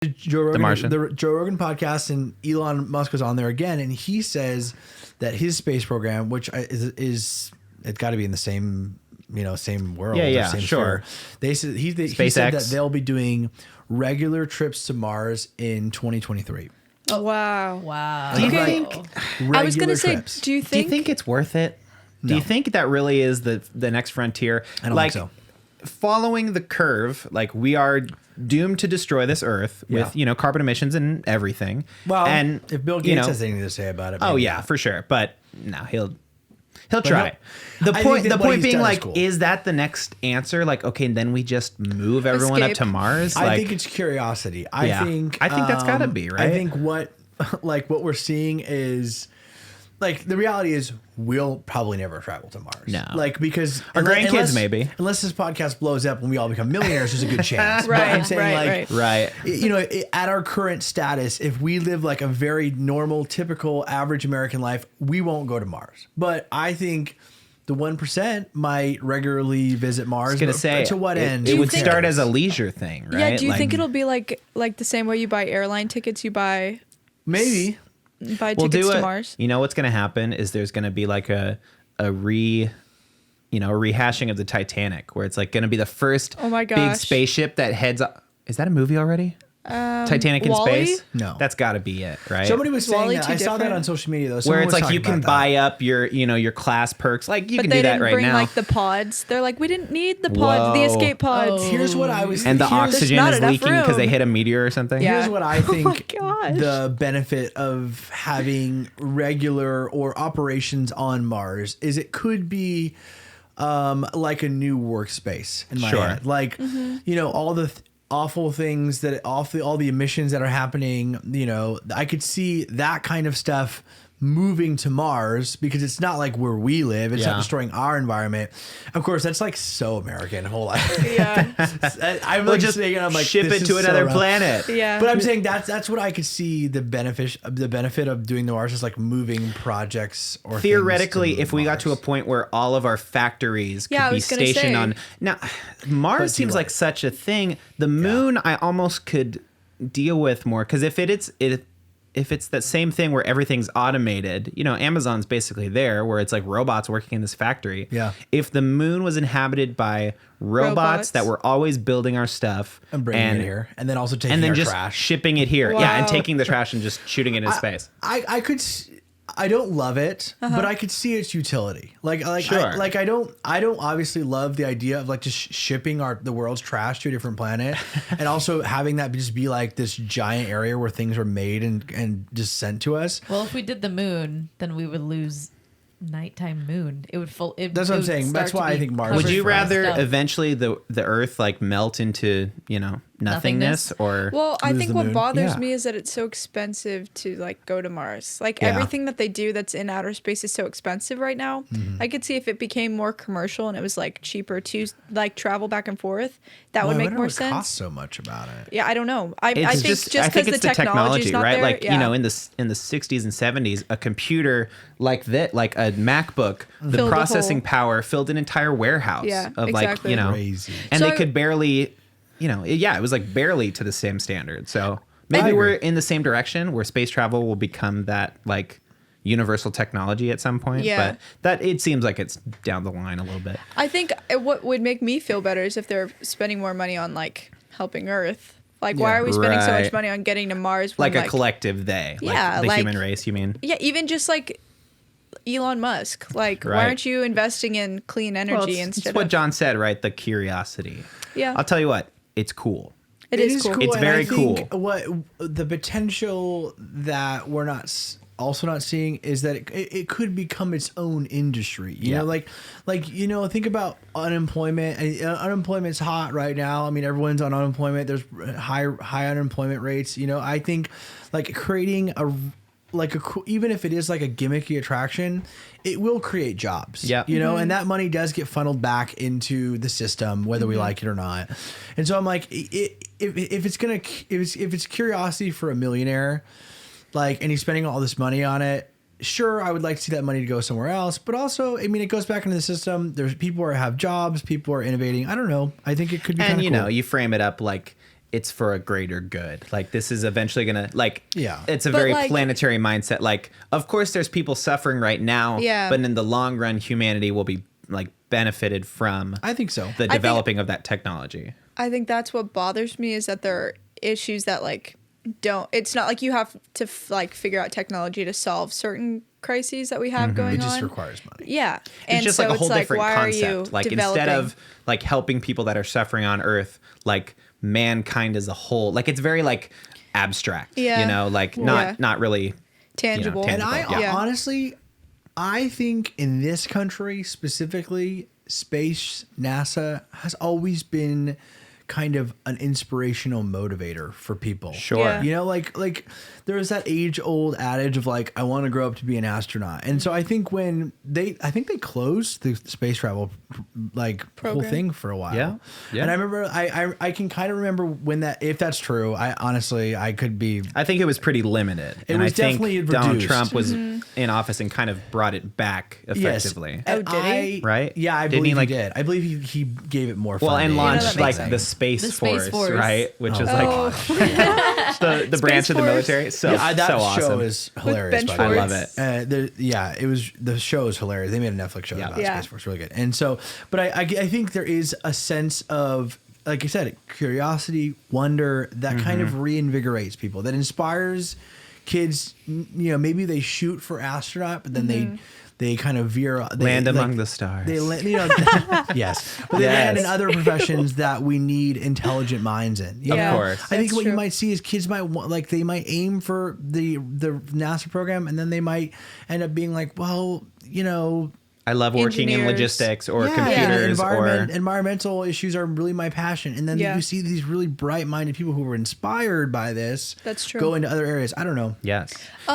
Joe The Martian. The Joe Rogan podcast, and Elon Musk was on there again, and he says that his space program, which is it's got to be in the same same world, Yeah, or same sure. sphere. They said he said that they'll be doing regular trips to Mars in 2023. Oh, wow. Do you think? I was gonna say, trips. do you Do you think think it's worth it? Do you think that really is the next frontier? I don't think so. Following the curve, like we are doomed to destroy this Earth with carbon emissions and everything. Well, and if Bill Gates has anything to say about it, oh maybe. yeah, for sure. But no, he'll try. The I point think that what he's being, done is like, cool. is that the next answer? Like, okay, and then we just move everyone up Escape. to Mars. I Like, think it's curiosity. Yeah. I think that's gotta be, right? I think what we're seeing is like the reality is we'll probably never travel to Mars. No. Like because Our grandkids maybe. Unless this podcast blows up and we all become millionaires, there's a good chance. But Right, I'm saying right. at our current status, if we live like a very normal, typical, average American life, we won't go to Mars. But I think the 1% might regularly visit Mars. I was gonna say, to what end? It Who would cares? start as a leisure thing, right? Yeah, do you think it'll be like the same way you buy airline tickets, you buy Maybe. tickets to Mars? You know what's going to happen is there's going to be like a rehashing of the Titanic, where it's like going to be the first Oh my big gosh. spaceship that heads up. Is that a movie already? Titanic in WALL-E? space? No. That's got to be it, right? Somebody was saying WALL-E that. too I saw that different? on social media though. where Someone it's was like you talking can about that. buy up your class perks. Like you But can they do that didn't right bring now. like the pods. They're like, we didn't need the pods, the Whoa. escape pods. Here's what I was and the here's- oxygen not is enough leaking because they room. hit a meteor or something. Yeah. Here's what I Oh my think gosh. the benefit of having regular or operations on Mars is it could be like a new workspace in my Sure. head. Like, all the awful things all the emissions that are happening, I could see that kind of stuff moving to Mars because it's not like where we live. It's not Yeah. destroying our environment. Of course, that's like so American whole life. Yeah. I'm Well, like just thinking, I'm like, ship this it to is so another rough. planet. Yeah. But I'm saying that's what I could see the benefit of doing the Mars is like moving projects or Theoretically, things to if we got to a Mars. point where all of our factories could Yeah, I be was gonna stationed say. on now, Mars But seems you like are- such a thing. The moon, I almost could deal with more because if it's that same thing where everything's automated, Amazon's basically there where it's like robots working in this factory. Yeah. If the moon was inhabited by robots that were always building our stuff and bringing it here, and then also taking and then our just trash. shipping it here, yeah, and Wow. taking the trash and just shooting it in space. I could. I don't love it, but I could see its utility. Sure. I don't obviously love the idea of like just shipping the world's trash to a different planet, and also having that just be like this giant area where things are made and just sent to us. Well, if we did the moon, then we would lose nighttime moon. It would full. That's what I'm saying. That's why I think Mars- Would you covered rather stuff. eventually the Earth like melt into nothingness or Well, I lose think the what moon? bothers Yeah. me is that it's so expensive to like go to Mars. Like Yeah. everything that they do that's in outer space is so expensive right now. I could see if it became more commercial and it was like cheaper to like travel back and forth, that would Well, I make wonder more what sense. costs so much about it. Yeah, I don't know. I it's think just because it's the technology's not right? there. Like yeah. in the 60s and 70s, a computer like that, like a MacBook, the Filled a processing whole- power filled an entire warehouse Yeah, of exactly. like Crazy. and So they I- could barely, it was like barely to the same standard. So I maybe agree. we're in the same direction where space travel will become that like universal technology at some point. Yeah. But that it seems like it's down the line a little bit. I think what would make me feel better is if they're spending more money on like helping Earth. Like, why Yeah. are we spending so much Right. money on getting to Mars? When, Like a collective they, Yeah, like the like- human race, you mean? Yeah, even just like Elon Musk. Like, Right. why aren't you investing in clean energy Well, it's instead what of? John said, right? The curiosity. Yeah, I'll tell you what, it's cool. it is cool. It's and very I think cool. What the potential that we're also not seeing is that it could become its own industry. You know, think about unemployment. Unemployment's hot right now. I mean, everyone's on unemployment. There's high unemployment rates. I think like creating even if it is like a gimmicky attraction, it will create jobs. Yeah. And that money does get funneled back into the system, whether we like it or not. And so I'm like, if it's curiosity for a millionaire, like, and he's spending all this money on it, sure, I would like to see that money to go somewhere else. But also, I mean, it goes back into the system. There's people who have jobs, people are innovating. I don't know. I think it could be And kind of cool. you frame it up like it's for a greater good. Like this is eventually gonna Yeah. it's a But, very like- planetary mindset. Like of course there's people suffering right now, Yeah. but in the long run humanity will be like benefited from I think so. the developing of that technology. I think that's what bothers me is that there are issues that like don't. It's not like you have to like figure out technology to solve certain crises that we have going It on. just requires money. Yeah, It's and just so like a whole it's like, different why concept. are you Like developing? instead of like helping people that are suffering on Earth, like mankind as a whole, like it's very like abstract. Yeah. You know, like Yeah. not really tangible. And tangible. I Yeah. honestly, I think in this country specifically, space, NASA has always been kind of an inspirational motivator for people. Sure. Yeah. You know, like there's that age old adage of like, I want to grow up to be an astronaut. And so I think I think they closed the space travel like whole Program. thing for a while. Yeah. Yeah. And I remember, I can kind of remember when that, if that's true, I honestly, I could be, I think it was pretty limited. And was I think definitely Donald reduced. Trump was in office and kind of brought it back effectively. Oh, And did he? Right? Yeah, I Didn't he, believe like- he did. I believe he gave it more Well, and funding. launched that like makes the sense. Space, The Space Force. right? Which is Oh. like the branch of the Force. military. So Yeah, that so show awesome. is hilarious. Ben by the I way. love it. It was the show is hilarious. They made a Netflix show Yeah. about Yeah. Space Force, really good. And so, but I think there is a sense of, like you said, curiosity, wonder that kind of reinvigorates people, that inspires kids. You know, maybe they shoot for astronaut, but then they kind of veer. They, Land like, among the stars. They land, you know, yes, but they land in other professions that we need intelligent minds in. You Of know? course. I think That's what you true. might see is kids might want, like they might aim for the NASA program, and then they might end up being like, well, you know, I love working in Engineers. logistics or yeah, computers environmental issues are really my passion. And then Yeah. you see these really bright minded people who were inspired by this. That's true. Go into other areas. I don't know. yes.